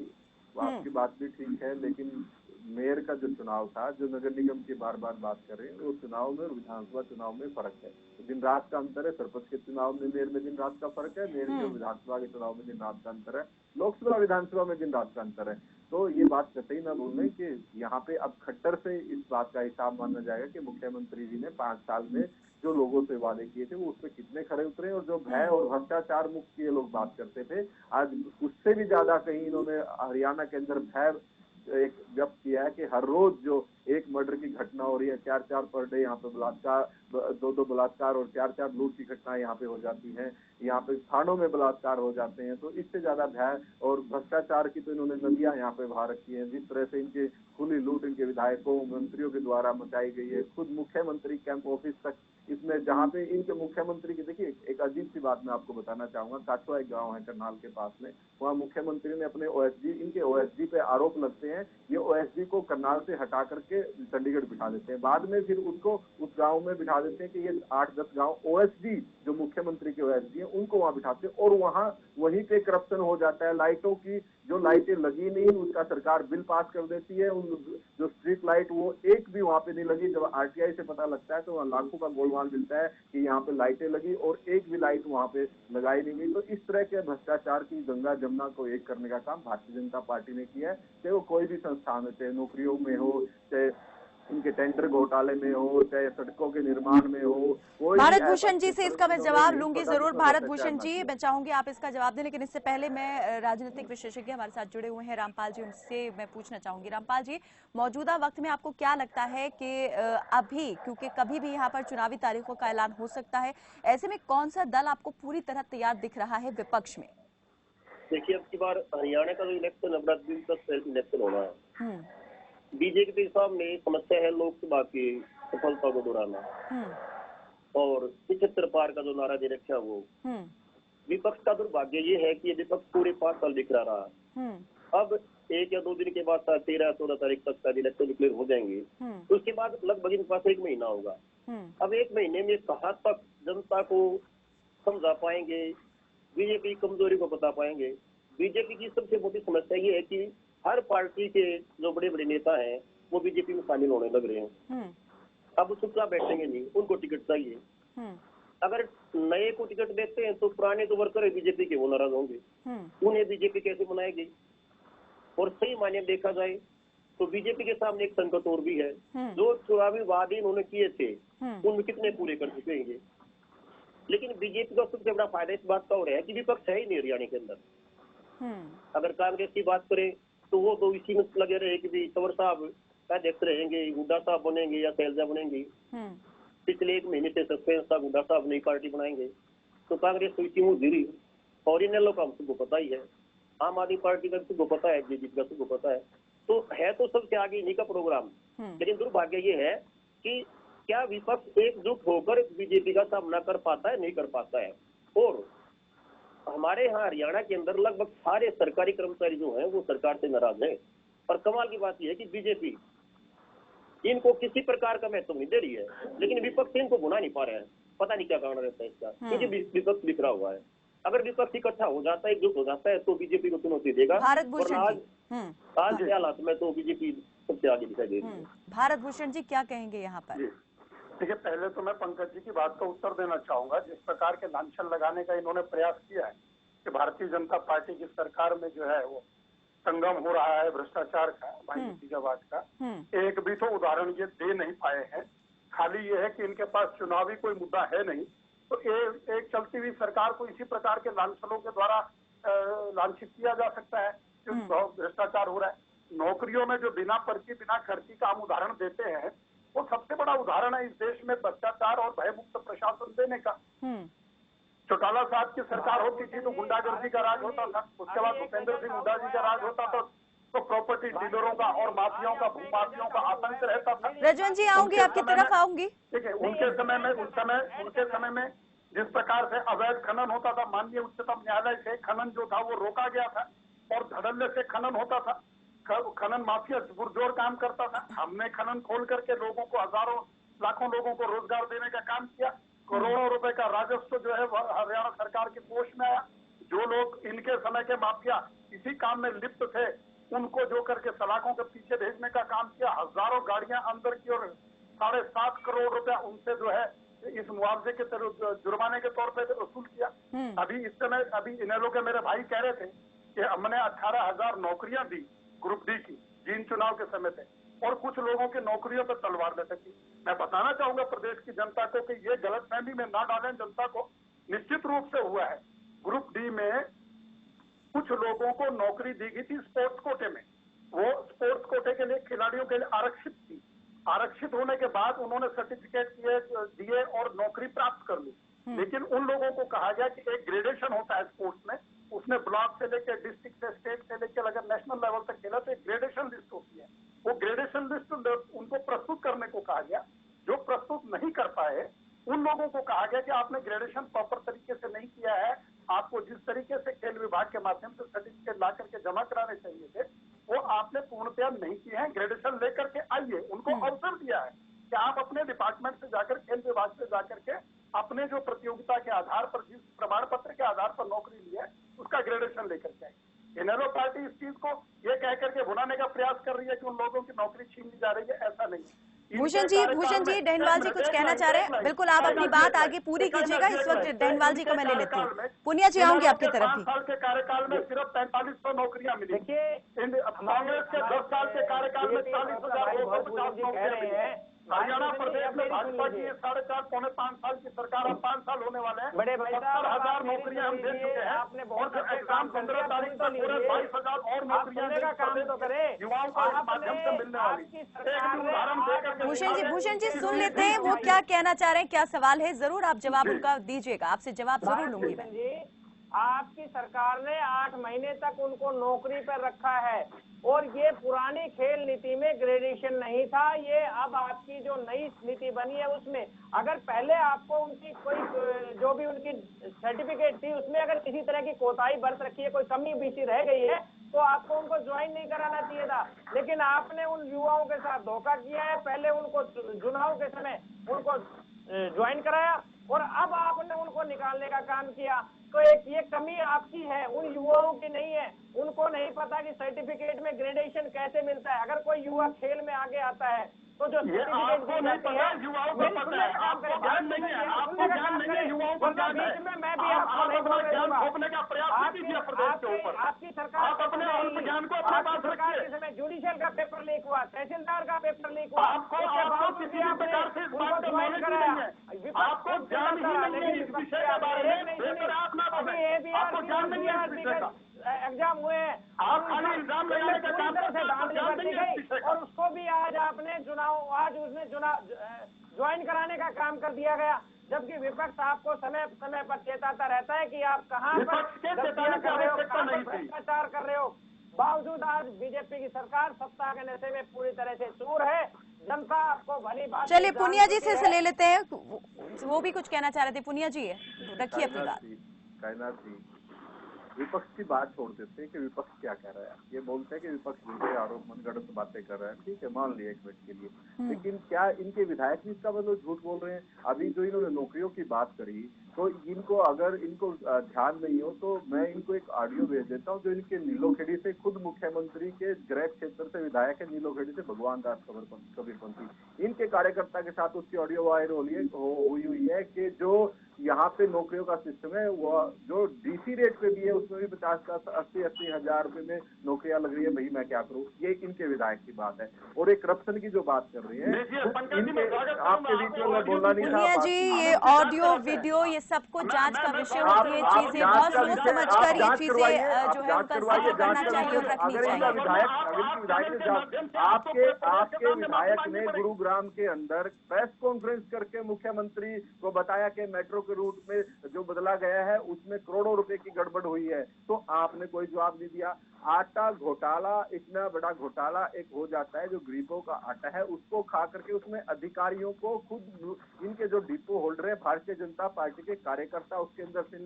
आपकी बात भी ठीक है, लेकिन मेयर का जो चुनाव था, जो नगर निगम की बार बार बात कर रहे हैं, वो चुनाव में और विधानसभा चुनाव में फर्क है। दिन रात का अंतर है। सरपंच के चुनाव में मेयर में दिन रात का फर्क है, मेयर के विधानसभा के चुनाव में दिन रात का अंतर है, लोकसभा विधानसभा में दिन रात का अंतर है। तो ये बात कतई ना भूलें कि यहाँ पे अब खट्टर से इस बात का हिसाब माना जाएगा कि मुख्यमंत्री जी ने 5 साल में जो लोगों से वादे किए थे वो उस पर कितने खरे उतरे, और जो भय और भ्रष्टाचार मुक्त ये लोग बात करते थे, आज उससे भी ज्यादा कहीं इन्होंने हरियाणा के अंदर भय एक व्यक्त किया है कि हर रोज जो एक मर्डर की घटना हो रही है, 4 पर डे यहाँ पे बलात्कार, 2 बलात्कार और 4 लूट की घटनाएं यहाँ पे हो जाती हैं, यहाँ पे थानों में बलात्कार हो जाते हैं। तो इससे ज्यादा भय और भ्रष्टाचार की तो इन्होंने नदियां यहाँ पे बहा रखी है। जिस तरह से इनके खुली लूट इनके विधायकों मंत्रियों के द्वारा मचाई गई है, खुद मुख्यमंत्री कैंप ऑफिस तक इसमें, जहाँ पे इनके मुख्यमंत्री की, देखिए एक अजीब सी बात मैं आपको बताना चाहूंगा। काछुआ एक गाँव है करनाल के पास में, वहाँ मुख्यमंत्री ने अपने ओएसडी, इनके ओएसडी पे आरोप लगते हैं, ये ओएसडी को करनाल से हटा करके चंडीगढ़ बिठा देते हैं। बाद में फिर उसको उस गांव में बिठा देते हैं कि ये 8-10 गांव ओएसडी जो मुख्यमंत्री के ओएसडी हैं उनको वहां बिठाते हैं, और वहां वहीं पे करप्शन हो जाता है। लाइटों की जो लाइटें लगी नहीं उसका सरकार बिल पास कर देती है, उन जो स्ट्रीट लाइट वो एक भी वहां पे नहीं लगी। जब आरटीआई से पता लगता है तो वहाँ लाखों का गोलमाल मिलता है कि यहाँ पे लाइटें लगी और एक भी लाइट वहाँ पे लगाई नहीं गई। तो इस तरह के भ्रष्टाचार की गंगा जमुना को एक करने का काम भारतीय जनता पार्टी ने किया है। चाहे वो कोई भी संस्थान हो, चाहे नौकरियों में हो, चाहे इनके टेंडर घोटाले में हो, चाहे सड़कों के निर्माण में हो। भारत भूषण जी से इसका मैं जवाब लूंगी जरूर। भारत भूषण जी, मैं चाहूंगी आप इसका जवाब दें, लेकिन इससे पहले मैं राजनीतिक विशेषज्ञ हमारे साथ जुड़े हुए हैं रामपाल जी, उनसे मैं पूछना चाहूंगी। रामपाल जी, मौजूदा वक्त में आपको क्या लगता है कि अभी, क्योंकि कभी भी यहाँ पर चुनावी तारीखों का ऐलान हो सकता है, ऐसे में कौन सा दल आपको पूरी तरह तैयार दिख रहा है विपक्ष में? देखिए, अब की बार हरियाणा का जो इलेक्शन 15 दिन तक इलेक्शन होना है, बीजेपी के सामने समस्या है लोकसभा की सफलता को दोहराना, और 75 पार का जो नारा दे रखा है वो। विपक्ष का दुर्भाग्य ये है कि ये विपक्ष पूरे 5 साल बिखरा रहा। अब 1 या 2 दिन के बाद 13-14 तारीख तक शायद इलेक्शन डिक्लेयर हो जाएंगे। तो उसके बाद लगभग इनके पास 1 महीना होगा। अब 1 महीने में कहाँ तक जनता को समझा पाएंगे, बीजेपी की कमजोरी को बता पाएंगे। बीजेपी की सबसे बड़ी समस्या ये है कि हर पार्टी के जो बड़े बड़े नेता हैं वो बीजेपी में शामिल होने लग रहे हैं। अब चुपचाप बैठेंगे नहीं, उनको टिकट चाहिए। अगर नए को टिकट देते हैं तो पुराने जो वर्कर है बीजेपी के वो नाराज होंगे, उन्हें बीजेपी कैसे बनाएगी। और सही मायने में देखा जाए तो बीजेपी के सामने एक संकट और भी है, जो चुनावी वादे उन्होंने किए थे उनमें कितने पूरे कर चुके हैं। लेकिन बीजेपी का सबसे बड़ा फायदा इस बात का हो रहा है कि विपक्ष है ही नहीं हरियाणा के अंदर। अगर कांग्रेस की बात करें तो वो तो इसी में लगे रहे कि तंवर साहब अध्यक्ष रहेंगे, हुड्डा साहब बनेंगे या शैलजा बनेंगी। पिछले 1 महीने से सस्पेंस था, हुड्डा साहब नई पार्टी बनाएंगे, तो कांग्रेस तो इसी में गिरी। और इन लोगों का सबको पता ही है, आम आदमी पार्टी का सबको पता है, बीजेपी का सबको पता है। तो है तो सबसे आगे इन्हीं का प्रोग्राम। लेकिन दुर्भाग्य ये है कि क्या विपक्ष एकजुट होकर बीजेपी का सामना कर पाता है, नहीं कर पाता है। और हमारे यहाँ हरियाणा के अंदर लगभग सारे सरकारी कर्मचारी जो हैं वो सरकार से नाराज है। और कमाल की बात यह है कि बीजेपी इनको किसी प्रकार का महत्व नहीं दे रही है, लेकिन विपक्ष इनको भुना नहीं पा रहा है। पता नहीं क्या कारण रहता है इसका, क्योंकि विपक्ष बिखरा हुआ है। अगर विपक्ष इकट्ठा हो जाता है, एकजुट हो जाता है, तो बीजेपी को चुनौती देगा। भारत भूषण आज के हालात में तो बीजेपी सबसे आगे दिखाई दे रही है। भारत भूषण जी क्या कहेंगे यहाँ पर? देखिए, पहले तो मैं पंकज जी की बात का उत्तर देना चाहूंगा। जिस प्रकार के लांछन लगाने का इन्होंने प्रयास किया है कि भारतीय जनता पार्टी की सरकार में जो है वो संगम हो रहा है भ्रष्टाचार का, भाईजाबाद का, एक भी तो उदाहरण ये दे नहीं पाए हैं। खाली ये है कि इनके पास चुनावी कोई मुद्दा है नहीं, तो एक चलती हुई सरकार को इसी प्रकार के लांछनों के द्वारा लांछित किया जा सकता है जो भ्रष्टाचार हो रहा है। नौकरियों में जो बिना पर्ची बिना खर्ची का हम उदाहरण देते हैं, वो सबसे बड़ा उदाहरण है इस देश में भ्रष्टाचार और भयमुक्त प्रशासन देने का। चौटाला साहब की सरकार होती थी तो गुंडागर्दी का राज होता था, उसके बाद भूपेंद्र सिंह हुड्डा जी का राज होता था, तो प्रॉपर्टी डीलरों का और माफियाओं का, भूमाफियाओं का आतंक रहता था। रजवन जी आऊंगी, आपकी तरफ आऊंगी। ठीक है, उनके समय में जिस प्रकार से अवैध खनन होता था, माननीय उच्चतम न्यायालय से खनन जो था वो रोका गया था और धड़ल्ले से खनन होता था। खनन माफिया पुरजोर काम करता था। हमने खनन खोल करके लोगों को, हजारों लाखों लोगों को रोजगार देने का काम किया। करोड़ों रुपए का राजस्व जो है हरियाणा सरकार के कोष में आया। जो लोग इनके समय के माफिया इसी काम में लिप्त थे, उनको जो करके सलाखों के पीछे भेजने का काम किया। हजारों गाड़ियां अंदर की और 7.5 करोड़ रुपया उनसे जो है इस मुआवजे के जुर्माने के तौर पे वसूल किया। अभी इस समय इनेलो के मेरे भाई कह रहे थे कि हमने 18,000 नौकरियां दी ग्रुप डी की जीन चुनाव के समय पे, और कुछ लोगों की नौकरियों पर तलवार लटकी। मैं बताना चाहूंगा प्रदेश की जनता को कि ये गलतफहमी में ना डालें जनता को। निश्चित रूप से हुआ है, ग्रुप डी में कुछ लोगों को नौकरी दी गई थी स्पोर्ट्स कोटे में। वो स्पोर्ट्स कोटे के लिए खिलाड़ियों के लिए आरक्षित थी। आरक्षित होने के बाद उन्होंने सर्टिफिकेट दिए और नौकरी प्राप्त कर ली। लेकिन उन लोगों को कहा गया कि एक ग्रेडेशन होता है स्पोर्ट्स में, उसमें ब्लॉक से लेकर डिस्ट्रिक्ट से, स्टेट से लेकर अगर नेशनल लेवल तक खेला तो एक ग्रेडेशन लिस्ट होती है। वो ग्रेडेशन लिस्ट उनको प्रस्तुत करने को कहा गया। जो प्रस्तुत नहीं कर पाए उन लोगों को कहा गया कि आपने ग्रेडेशन प्रॉपर तरीके से नहीं किया है, आपको जिस तरीके से खेल विभाग के माध्यम से सर्टिफिकेट ला करके जमा कराने चाहिए थे वो आपने पूर्णतया नहीं किए हैं। ग्रेडेशन लेकर के आइए, उनको अवसर दिया है कि आप अपने डिपार्टमेंट से जाकर, खेल विभाग से जाकर के अपने जो प्रतियोगिता के आधार पर, जिस प्रमाण पत्र के आधार पर नौकरी ली है उसका ग्रेडेशन लेकर के आए। इनेलो पार्टी इस चीज को ये कह करके भुनाने का प्रयास कर रही है कि उन लोगों की नौकरी छीन ली जा रही है, ऐसा नहीं। भूषण जी, डहनवाल जी कुछ कहना चाह रहे हैं? बिल्कुल, आप अपनी बात आगे पूरी कीजिएगा। इस वक्त डहनवाल जी को मैं ले लेती हूँ। पुनिया जी आऊंगी आपकी तरफ भी। 5 साल के कार्यकाल में सिर्फ 4500 नौकरियां मिली। कांग्रेस के 10 साल के कार्यकाल में 40,250 नौकरियां मिली। हरियाणा प्रदेश में भाजपा की 4.5 पौने 5 साल की सरकार, अब 5 साल होने वाले हैं। 70,000 नौकरियां हम दे चुके हैं और एग्जाम 15 तारीख तक पूरे 22,000 और नौकरियां युवाओं को इस माध्यम से मिलने वाली। एक उदाहरण देकर भूषण जी सुन लेते हैं वो क्या कहना चाह रहे हैं, क्या सवाल है, जरूर आप जवाब उनका दीजिएगा। आपसे जवाब जरूर लूंगी मैं। आपकी सरकार ने 8 महीने तक उनको नौकरी पर रखा है और ये पुरानी खेल नीति में ग्रेडेशन नहीं था। ये अब आपकी जो नई नीति बनी है उसमें अगर पहले आपको उनकी कोई जो भी उनकी सर्टिफिकेट थी उसमें अगर किसी तरह की कोताही बरत रखी है, कोई कमी बीसी रह गई है, तो आपको उनको ज्वाइन नहीं कराना चाहिए था, लेकिन आपने उन युवाओं के साथ धोखा किया है। पहले उनको चुनाव के समय उनको ज्वाइन कराया और अब आपने उनको निकालने का काम किया। तो एक ये कमी आपकी है, उन युवाओं की नहीं है। उनको नहीं पता कि सर्टिफिकेट में ग्रेडेशन कैसे मिलता है। अगर कोई युवा खेल में आगे आता है तो जो सर्टिफिकेट दी जाती है, युवाओं को पता है, आपको ज्ञान नहीं है, आपको ज्ञान नहीं है, युवाओं को ज्ञान है। मैं भी आपको नहीं बोल ज्ञान रहा थोपने का प्रयास कीजिए प्रदेश के ऊपर। आपकी सरकार आप अपने अल्प ज्ञान को अपने पास सरकार रखिए। के समय जुडिशियल का पेपर लीक हुआ, तहसीलदार का पेपर लीक हुआ, आपको किसी भी प्रकार से इस बात का नॉलेज ही नहीं है, आपको ज्ञान ही नहीं है इस विषय के बारे में। बेहतर आप ना बोलें, आपको ज्ञान नहीं है इस विषय का। एग्जाम हुए हैं, आप खाली इल्जाम लगाने का काम करते हैं, आपको ज्ञान नहीं है इस विषय का। और उसको भी आज आपने उसने ज्वाइन कराने का काम कर दिया गया, जबकि विपक्ष आपको समय समय पर चेताता रहता है कि आप कहाँ पर गलतियां कर रहे हो, कहाँ पर भ्रष्टाचार कर रहे हो। बावजूद आज बीजेपी की सरकार सत्ता के नशे में पूरी तरह से चूर है। जनता आपको भली बात। चलिए पुनिया जी से ले लेते हैं, वो भी कुछ कहना चाह रहे थे। पुनिया जी रखिए अपनी बात। कायनात जी, विपक्ष की बात छोड़ देते हैं कि विपक्ष क्या कह रहा है। ये बोलते हैं कि विपक्ष झूठे आरोप मनगढ़ंत बातें कर रहा है, ठीक है, मान लिया एक मिनट के लिए, लेकिन क्या इनके विधायक भी इसका मतलब झूठ बोल रहे हैं? अभी जो इन्होंने नौकरियों की बात करी, तो इनको अगर इनको ध्यान नहीं हो तो मैं इनको एक ऑडियो भेज देता हूँ जो इनके नीलोखेड़ी से, खुद मुख्यमंत्री के गृह क्षेत्र से विधायक है नीलोखेड़ी से भगवान दास कबीरपंथी, इनके कार्यकर्ता के साथ उसकी ऑडियो वायरल हुई है कि जो यहाँ पे नौकरियों का सिस्टम है वो जो डीसी रेट पे भी है उसमें भी 50-80 हजार रुपए में नौकरियां लग रही है। भाई मैं क्या करूँ, ये इनके विधायक की बात है। और एक करप्शन की जो बात कर रही है, आपके बीच में मैं बोलना नहीं पुनिया जी, ये ऑडियो वीडियो ये सबको जांच का विषय होती है, चीजें बहुत सोच समझ कर ये चीजें जो है उनका जिक्र करना चाहिए और रखनी चाहिए। आपके विधायक ने गुरुग्राम के अंदर प्रेस कॉन्फ्रेंस करके मुख्यमंत्री को बताया कि मेट्रो के रूट में जो बदला गया है उसमें करोड़ों रुपए की गड़बड़ हुई है, तो आपने कोई जवाब नहीं दिया। आटा घोटाला, इतना बड़ा घोटाला एक हो जाता है जो गरीबों का आटा है उसको खा करके उसमें अधिकारियों को, खुद इनके जो डिपो होल्डर है भारतीय जनता पार्टी के कार्यकर्ता उसके अंदर से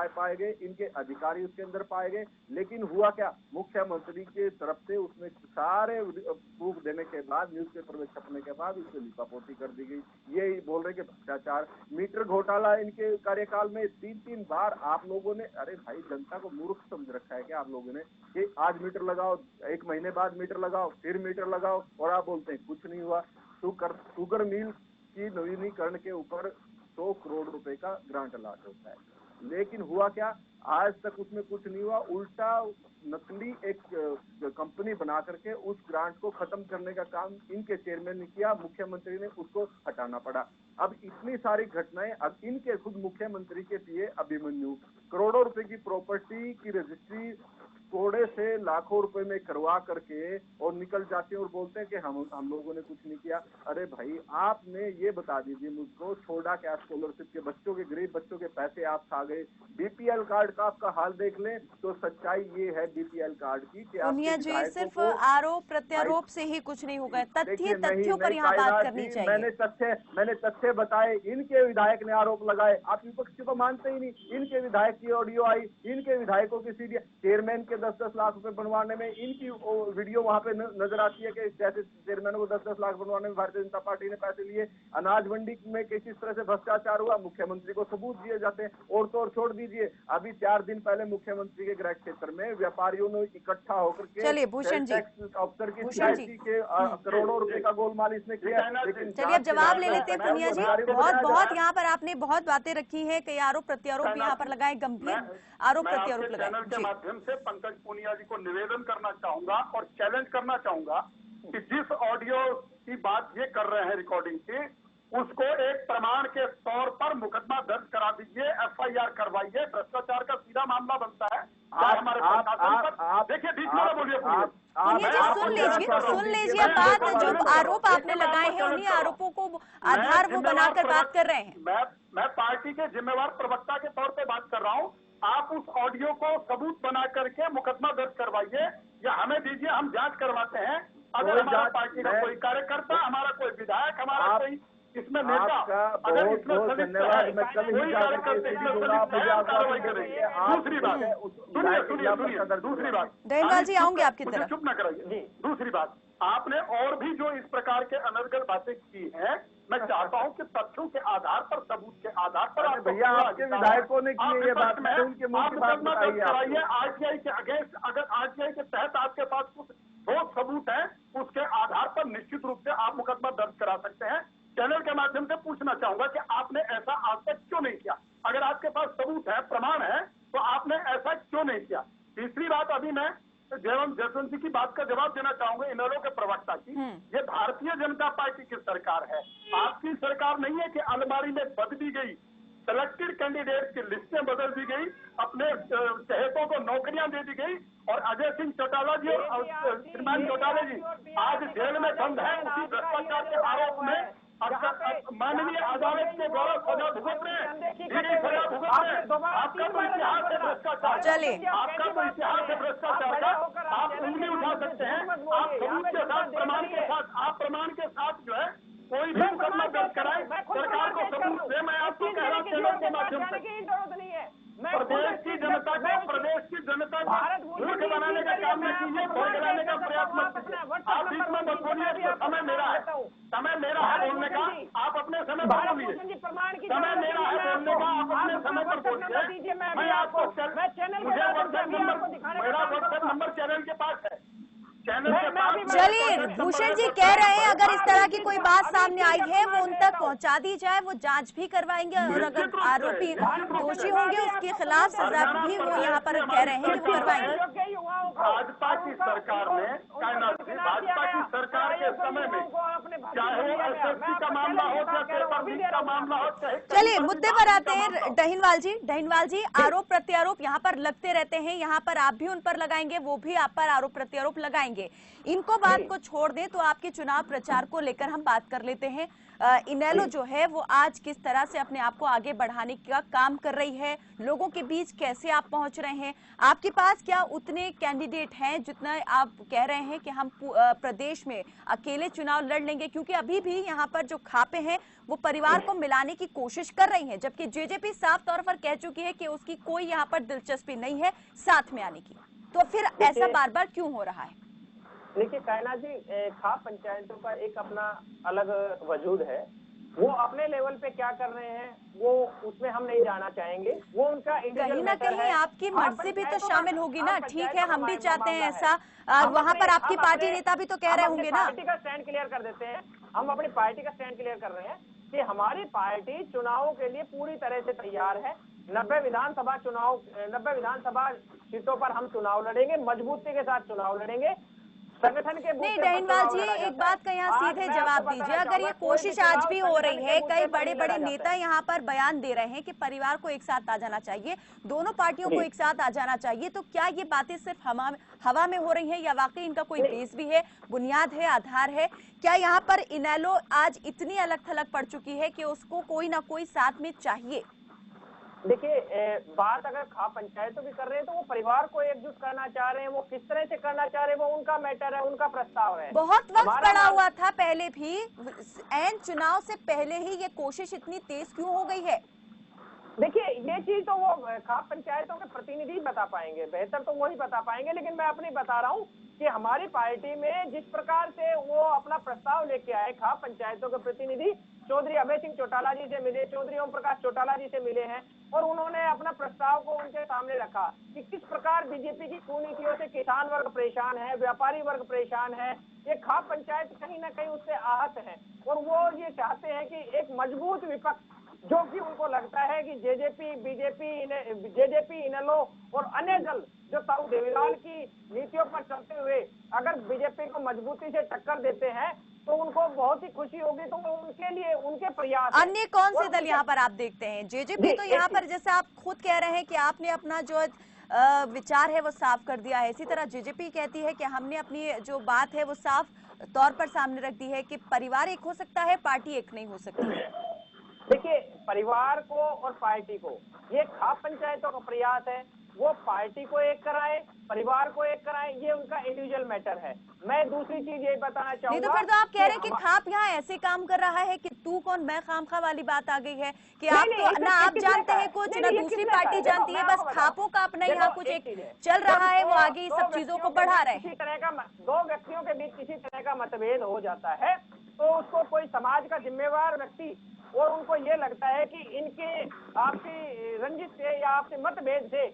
पाए गए, इनके अधिकारी उसके अंदर पाए गए। लेकिन हुआ क्या, मुख्यमंत्री के तरफ से उसमें सारे प्रूफ देने के बाद, न्यूज़पेपर में छपने के बाद उससे लिपापोती कर दी गई। ये बोल रहे कि भ्रष्टाचार। मीटर घोटाला इनके कार्यकाल में 3 बार आप लोगों ने, अरे भाई जनता को मूर्ख समझ रखा है क्या आप लोगों ने कि आज मीटर लगाओ, 1 महीने बाद मीटर लगाओ, फिर मीटर लगाओ, और आप बोलते हैं कुछ नहीं हुआ। शुगर मिल की नवीनीकरण के ऊपर 100 करोड़ रुपए का ग्रांट अलॉट होता है, लेकिन हुआ क्या, आज तक उसमें कुछ नहीं हुआ। उल्टा नकली एक कंपनी बना करके उस ग्रांट को खत्म करने का काम इनके चेयरमैन ने किया, मुख्यमंत्री ने उसको हटाना पड़ा। अब इतनी सारी घटनाएं, अब इनके खुद मुख्यमंत्री के पीए अभिमन्यु करोड़ों रुपए की प्रॉपर्टी की रजिस्ट्री थोड़े से लाखों रुपए में करवा करके और निकल जाते हैं और बोलते हैं कि हम लोगों ने कुछ नहीं किया। अरे भाई, आपने ये बता दीजिए मुझको, छोड़ा क्या स्कॉलरशिप के बच्चों के, गरीब बच्चों के पैसे आप खा गए। बीपीएल कार्ड का आपका हाल देख लें तो सच्चाई ये है बीपीएल कार्ड की कि पुनिया जी, सिर्फ आरोप प्रत्यारोप से ही कुछ नहीं होगा, तथ्यों पर यहाँ बात करनी चाहिए। मैंने तथ्य बताए, इनके विधायक ने आरोप लगाए, आप विपक्ष को मानते ही नहीं। इनके विधायक की ऑडियो आई, इनके विधायकों की सीडी, चेयरमैन के 10-10 लाख रुपए बनवाने में इनकी वीडियो वहां पे नजर आती है कि जैसे चेयरमैन को 10-10 लाख बनवाने में भारतीय जनता पार्टी ने पैसे लिए। अनाज मंडी में किस तरह से भ्रष्टाचार हुआ, मुख्यमंत्री को सबूत दिए जाते हैं। और तो और छोड़ दीजिए, अभी 4 दिन पहले मुख्यमंत्री के गृह क्षेत्र में व्यापारियों ने इकट्ठा होकर के चलिए भूषण जी, अफसर की के करोड़ों रुपए का गोलमाल इसने किया। लेकिन चलिए अब जवाब ले लेते हैं पुनिया जी। बहुत यहाँ पर आपने बहुत बातें रखी है, कई आरोप प्रत्यारोप भी यहाँ पर लगाए, गंभीर आरोप प्रत्यारोप लगाए। चैनल के माध्यम से पंकज पुनिया जी को निवेदन करना चाहूंगा और चैलेंज करना चाहूंगा कि जिस ऑडियो की बात ये कर रहे हैं रिकॉर्डिंग की, उसको एक प्रमाण के तौर पर मुकदमा दर्ज करा दीजिए, एफआईआर करवाइए। भ्रष्टाचार का सीधा मामला बनता है हमारे प्रशासन पर। देखिए, बीच में बोलिए पुनिया जी, सुन लीजिए बात। जो आरोप आपने लगाए हैं उन्हीं आरोपों को आधार वो बनाकर बात कर रहे हैं। मैं पार्टी के जिम्मेवार प्रवक्ता के तौर पे बात कर रहा हूँ। आप उस ऑडियो को सबूत बना करके मुकदमा दर्ज करवाइए या हमें दीजिए, हम जांच करवाते हैं। अगर हमारा पार्टी का कोई कार्यकर्ता, हमारा कोई विधायक, हमारा कोई इसमें नेता अगर इसमें धन्यवाद। मैं कल ही दूसरी बात, दूसरी बात दहीवाल जी आऊंगे आपकी मुझे तरफ। चुप न कराइए। दूसरी बात, आपने और भी जो इस प्रकार के अनर्गल बातें की हैं, मैं चाहता हूं कि तथ्यों के आधार पर, सबूत के आधार पर भैया आपके विधायकों ने की ये बात में उनके मुंह की बात बताइए। आरटीआई के अगेंस्ट, अगर आरटीआई के तहत आपके पास कुछ ठोस सबूत है, उसके आधार पर निश्चित रूप से आप मुकदमा दर्ज करा सकते हैं। चैनल के माध्यम से पूछना चाहूंगा कि आपने ऐसा आज तक क्यों नहीं किया? अगर आपके पास सबूत है, प्रमाण है, तो आपने ऐसा क्यों नहीं किया? तीसरी बात, अभी मैं जयवंत जसवंत जी की बात का जवाब देना चाहूंगा, इनेलो के प्रवक्ता की। ये भारतीय जनता पार्टी की सरकार है, आपकी सरकार नहीं है कि अलमारी में बद दी गई सिलेक्टेड कैंडिडेट की लिस्टें बदल दी गई, अपने चहेतों को नौकरियां दे दी गई, और अजय सिंह चौटाला जी और श्रीमान चौटाला जी आज जेल में बंद है उसी भ्रष्टाचार के आरोप में। माननीय अदालत के द्वारा सजा भुगत रहे हैं, सजा भुगत रहे हैं। आपका तो इतिहास है भ्रष्टाचार, चलिए आपका तो इतिहास है भ्रष्टाचार का, आप उंगली उठा सकते हैं। आप सबूत के साथ, प्रमाण के साथ, आप प्रमाण के साथ जो है कोई भी मुकदमा दर्ज कराए, सरकार को सबूत दे। मैं आपको कह रहा हूँ चैनल के माध्यम से, प्रदेश की जनता को मूर्ख बनाने का काम न कीजिए, भड़काने का प्रयास मत कीजिए। आप बीच में मत बोलिए, समय मेरा है, समय मेरा है बोलने का, आप अपने समय पर बोलिए। समय मेरा है बोलने का, आप अपने समय पर बोलिए। मैं आपको मुझे व्हाट्सएप नंबर, मेरा व्हाट्सएप नंबर चैनल के पास है, चैनल के पास। चलिए भूषण जी कह रहे हैं अगर इस तरह की कोई बात सामने आई है वो उन तक पहुंचा दी जाए, वो जांच भी करवाएंगे और अगर आरोपी दोषी होंगे उसके खिलाफ सजा भी वो यहाँ पर कह रहे हैं कि वो करवाएंगे। भाजपा की सरकार में, भाजपा की सरकार के समय में, चाहे वो एसएससी का मामला हो, चाहे पेपर लीक का मामला हो, चलिए मुद्दे पर आते हैं। दहीवाल जी आरोप प्रत्यारोप यहाँ पर लगते रहते हैं, यहाँ पर आप भी उन पर लगाएंगे, वो भी आप पर आरोप प्रत्यारोप लगाएंगे। इनको बात को छोड़ दें तो आपके चुनाव प्रचार को लेकर हम बात कर लेते हैं। इनेलो जो है वो आज किस तरह से अपने आप को आगे बढ़ाने का काम कर रही है, लोगों के बीच कैसे आप पहुंच रहे हैं, आपके पास क्या उतने कैंडिडेट हैं जितना आप कह रहे हैं कि हम प्रदेश में अकेले चुनाव लड़ लेंगे? क्योंकि अभी भी यहाँ पर जो खापे हैं वो परिवार को मिलाने की कोशिश कर रही हैं, जबकि जेजेपी साफ तौर पर कह चुकी है कि उसकी कोई यहाँ पर दिलचस्पी नहीं है साथ में आने की। तो फिर ऐसा बार बार क्यों हो रहा है? देखिए कायनात जी, खाप पंचायतों का एक अपना अलग वजूद है। वो अपने लेवल पे क्या कर रहे हैं वो उसमें हम नहीं जाना चाहेंगे, वो उनका कहीं ना कहीं आपकी मर्जी भी तो शामिल होगी ना। ठीक है, हम भी चाहते हैं ऐसा, वहाँ पर आपकी पार्टी नेता भी तो कह रहे होंगे ना। पार्टी का स्टैंड क्लियर कर देते हैं, हम अपनी पार्टी का स्टैंड क्लियर कर रहे हैं कि हमारी पार्टी चुनावों के लिए पूरी तरह से तैयार है। 90 विधानसभा सीटों पर हम चुनाव लड़ेंगे, मजबूती के साथ चुनाव लड़ेंगे। संगठन के नहीं दहीवाल जी, एक बात का यहाँ सीधे जवाब दीजिए, अगर ये कोशिश आज भी हो रही है, कई बड़े बड़े नेता यहाँ पर बयान दे रहे हैं कि परिवार को एक साथ आ जाना चाहिए, दोनों पार्टियों को एक साथ आ जाना चाहिए, तो क्या ये बातें सिर्फ हवा में हो रही हैं या वाकई इनका कोई बेस भी है, बुनियाद है, आधार है? क्या यहाँ पर इनेलो आज इतनी अलग थलग पड़ चुकी है कि उसको कोई ना कोई साथ में चाहिए? देखिए, बात अगर खाप पंचायतों की कर रहे हैं तो वो परिवार को एकजुट करना चाह रहे हैं, वो किस तरह से करना चाह रहे हैं वो उनका मैटर है, उनका प्रस्ताव है। बहुत वक्त पड़ा हुआ था पहले भी, एन चुनाव से पहले ही ये कोशिश इतनी तेज क्यों हो गई है? देखिए ये चीज तो वो खाप पंचायतों के प्रतिनिधि बता पाएंगे, बेहतर तो वही बता पाएंगे, लेकिन मैं अपनी बता रहा हूँ कि हमारी पार्टी में जिस प्रकार से वो अपना प्रस्ताव लेके आए, खाप पंचायतों के प्रतिनिधि चौधरी अभय सिंह चौटाला जी से मिले, चौधरी ओम प्रकाश चौटाला जी से मिले हैं और उन्होंने अपना प्रस्ताव को उनके सामने रखा कि किस प्रकार बीजेपी की कुनीतियों से किसान वर्ग परेशान है, व्यापारी वर्ग परेशान है, ये खाप पंचायत कहीं ना कहीं उससे आहत है और वो ये चाहते हैं कि एक मजबूत विपक्ष, जो कि उनको लगता है कि जेजेपी, इनेलो और अन्य दल जो ताऊ देवीलाल की नीतियों पर चलते हुए अगर बीजेपी को मजबूती से टक्कर देते हैं तो उनको बहुत ही खुशी होगी। तो उनके लिए उनके प्रयास, अन्य कौन से दल यहाँ पर आप देखते हैं? जेजेपी तो यहाँ पर जैसे आप खुद कह रहे हैं कि आपने अपना जो विचार है वो साफ कर दिया है, इसी तरह जेजेपी कहती है कि हमने अपनी जो बात है वो साफ तौर पर सामने रख दी है कि परिवार एक हो सकता है, पार्टी एक नहीं हो सकती है। देखिए, परिवार को और पार्टी को, ये खाप पंचायतों का प्रयास है, वो पार्टी को एक कराए, परिवार को एक कराए, ये उनका इंडिविजुअल मैटर है। मैं दूसरी चीज ये बताना चाहूंगा, नहीं तो फिर तो आप कह रहे हैं कि खाप यहाँ ऐसे काम कर रहा है कि तू कौन मैं खामखा वाली बात आ गई है कि आप तो ना आप जानते हैं कुछ ना दूसरी पार्टी जानती है, बस खापों का अपना यहाँ कुछ एक चल रहा है, वो आगे इस सब चीजों को बढ़ा रहे हैं। किसी तरह का दो व्यक्तियों के बीच किसी तरह का मतभेद हो जाता है तो उसको कोई समाज का जिम्मेवार व्यक्ति और उनको ये लगता है कि इनके आपसी रंजिश से या आपसी मतभेद से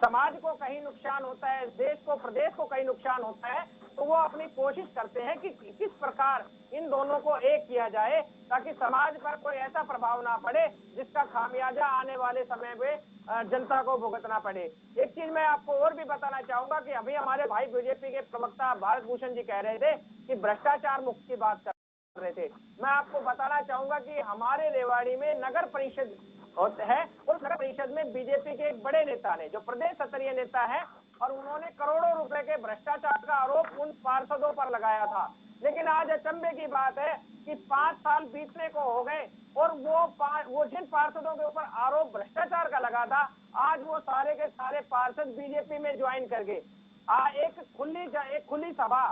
समाज को कहीं नुकसान होता है, देश को, प्रदेश को कहीं नुकसान होता है, तो वो अपनी कोशिश करते हैं कि किस प्रकार इन दोनों को एक किया जाए ताकि समाज पर कोई ऐसा प्रभाव ना पड़े जिसका खामियाजा आने वाले समय में जनता को भुगतना पड़े। एक चीज मैं आपको और भी बताना चाहूंगा कि अभी हमारे भाई बीजेपी के प्रवक्ता भारत भूषण जी कह रहे थे कि भ्रष्टाचार मुक्त की बात कर रहे थे। मैं आपको बताना चाहूंगा कि हमारे रेवाड़ी में नगर परिषद है, उस नगर परिषद में बीजेपी के एक बड़े नेता ने, जो प्रदेश स्तरीय नेता है, और उन्होंने करोड़ों रुपए के भ्रष्टाचार का आरोप उन पार्षदों पर लगाया था। लेकिन आज अचंभे की बात है कि 5 साल बीतने को हो गए और वो जिन पार्षदों के ऊपर आरोप भ्रष्टाचार का लगा था, आज वो सारे के सारे पार्षद बीजेपी में ज्वाइन कर गए। एक खुली सभा,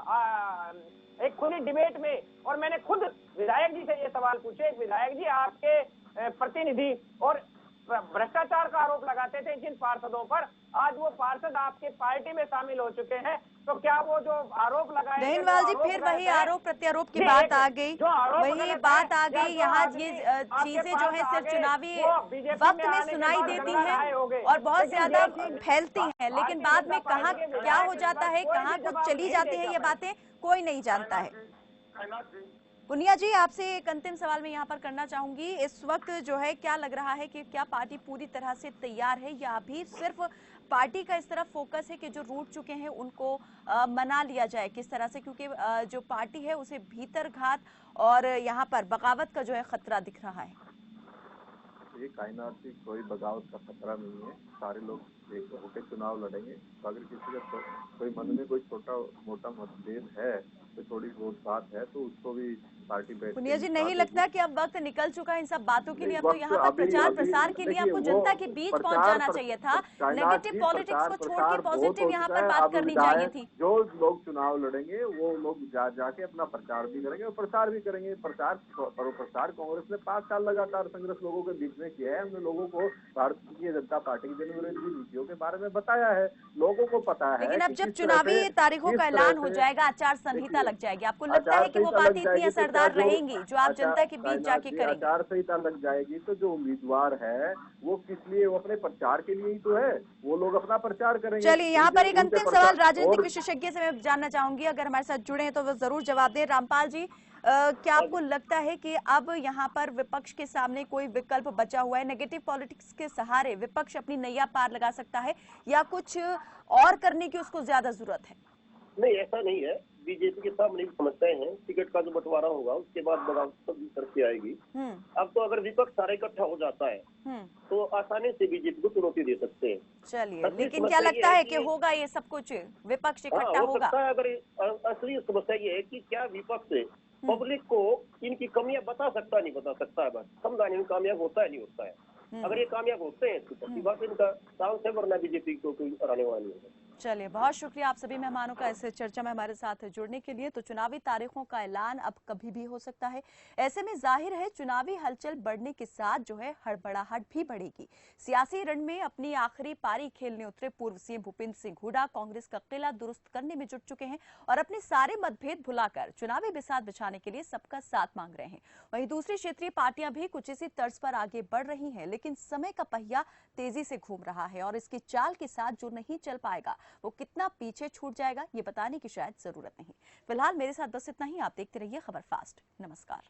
एक खुली डिबेट में, और मैंने खुद विधायक जी से ये सवाल पूछे, विधायक जी आपके प्रतिनिधि और भ्रष्टाचार का आरोप लगाते थे जिन पार्षदों पर, आज वो पार्षद आपके पार्टी में शामिल हो चुके हैं, तो क्या वो जो आरोप लगाए देहनवाल जी फिर वही आरोप प्रत्यारोप की बात आ गई, वही बात आ गई। यहाँ ये चीजें जो है सिर्फ चुनावी वक्त में सुनाई देती हैं और बहुत ज्यादा फैलती हैं, लेकिन बाद में कहाँ क्या हो जाता है, कहाँ कुछ चली जाती है, ये बातें कोई नहीं जानता है। पुनिया जी, आपसे एक अंतिम सवाल मैं यहाँ पर करना चाहूंगी। इस वक्त जो है क्या लग रहा है कि क्या पार्टी पूरी तरह से तैयार है या अभी सिर्फ पार्टी का इस तरफ फोकस है कि जो रूठ चुके हैं उनको मना लिया जाए किस तरह से, क्योंकि जो पार्टी है उसे भीतर घात और यहाँ पर बगावत का जो है खतरा दिख रहा है? ये कायनात की कोई बगावत का खतरा नहीं है, सारे लोग एक होकर चुनाव लड़ेंगे। तो अगर किसी का कोई मन में कोई छोटा मोटा मतभेद है, तो थोड़ी बहुत बात है, तो उसको भी पार्टी बैठ। पुनिया जी, नहीं लगता कि अब वक्त निकल चुका है इन सब बातों के लिए? अब तो यहाँ पर प्रचार प्रसार के लिए आपको जनता के बीच पहुँच जाना चाहिए था। नेगेटिव पॉलिटिक्स को छोड़ के पॉजिटिव यहाँ पर बात करनी चाहिए थी। जो लोग चुनाव लड़ेंगे वो लोग जाके अपना प्रचार भी करेंगे और प्रसार भी करेंगे। प्रसार कांग्रेस ने 5 साल लगातार संघर्ष लोगों के बीच में किया है। हमने लोगों को भारतीय जनता पार्टी की जनविरोधी नीतियों के बारे में बताया है, लोगों को पता है। लेकिन अब जब चुनावी तारीखों का ऐलान हो जाएगा, आचार संहिता लग जाएगी, आपको लगता है कि वो पार्टी इतनी असरदार रहेंगी जो आप जनता के बीच जाके करेंगे? आचार संहिता लग जाएगी तो जो उम्मीदवार है वो किस लिए, वो अपने प्रचार के लिए ही तो है, वो लोग अपना प्रचार करेंगे। चलिए, यहाँ पर एक अंतिम सवाल राजनीतिक विशेषज्ञ से मैं जानना चाहूंगी, अगर हमारे साथ जुड़े हैं तो वो जरूर जवाब दें। रामपाल जी, क्या आपको लगता है कि अब यहाँ पर विपक्ष के सामने कोई विकल्प बचा हुआ है? नेगेटिव पॉलिटिक्स के सहारे विपक्ष अपनी नैया पार लगा सकता है या कुछ और करने की उसको ज्यादा जरूरत है? नहीं, ऐसा नहीं है। बीजेपी के सामने भी समस्याएं हैं। टिकट का जो बंटवारा होगा उसके बाद बगावत सब तरफ से आएगी। अब तो अगर विपक्ष सारा इकट्ठा हो जाता है तो आसानी से बीजेपी को चुनौती दे सकते हैं। चलिए, लेकिन क्या लगता है कि होगा ये सब कुछ, विपक्ष इकट्ठा होगा? सकता है। अगर असली समस्या ये है कि क्या विपक्ष पब्लिक को इनकी कमियां बता सकता, नहीं बता सकता है, बस समझाने में कामयाब होता है नहीं होता है। अगर ये कामयाब होते हैं तो पक्की बात इनका चांस है, वरना बीजेपी को कोई हराने वाला नहीं है। चलिए, बहुत शुक्रिया आप सभी मेहमानों का इस चर्चा में हमारे साथ जुड़ने के लिए। तो चुनावी तारीखों का ऐलान अब कभी भी हो सकता है, ऐसे में जाहिर है चुनावी हलचल बढ़ने के साथ जो है हड़बड़ाहट भी बढ़ेगी। सियासी रण में अपनी आखिरी पारी खेलने उतरे पूर्व सीएम भूपेंद्र सिंह हुड्डा कांग्रेस का किला दुरुस्त करने में जुट चुके हैं और अपने सारे मतभेद भुलाकर चुनावी बिसात बिछाने के लिए सबका साथ मांग रहे हैं। वहीं दूसरी क्षेत्रीय पार्टियां भी कुछ इसी तर्ज पर आगे बढ़ रही हैं, लेकिन समय का पहिया तेजी से घूम रहा है और इसकी चाल के साथ जो नहीं चल पाएगा वो कितना पीछे छूट जाएगा ये बताने की शायद जरूरत नहीं। फिलहाल मेरे साथ बस इतना ही। आप देखते रहिए खबर फास्ट। नमस्कार।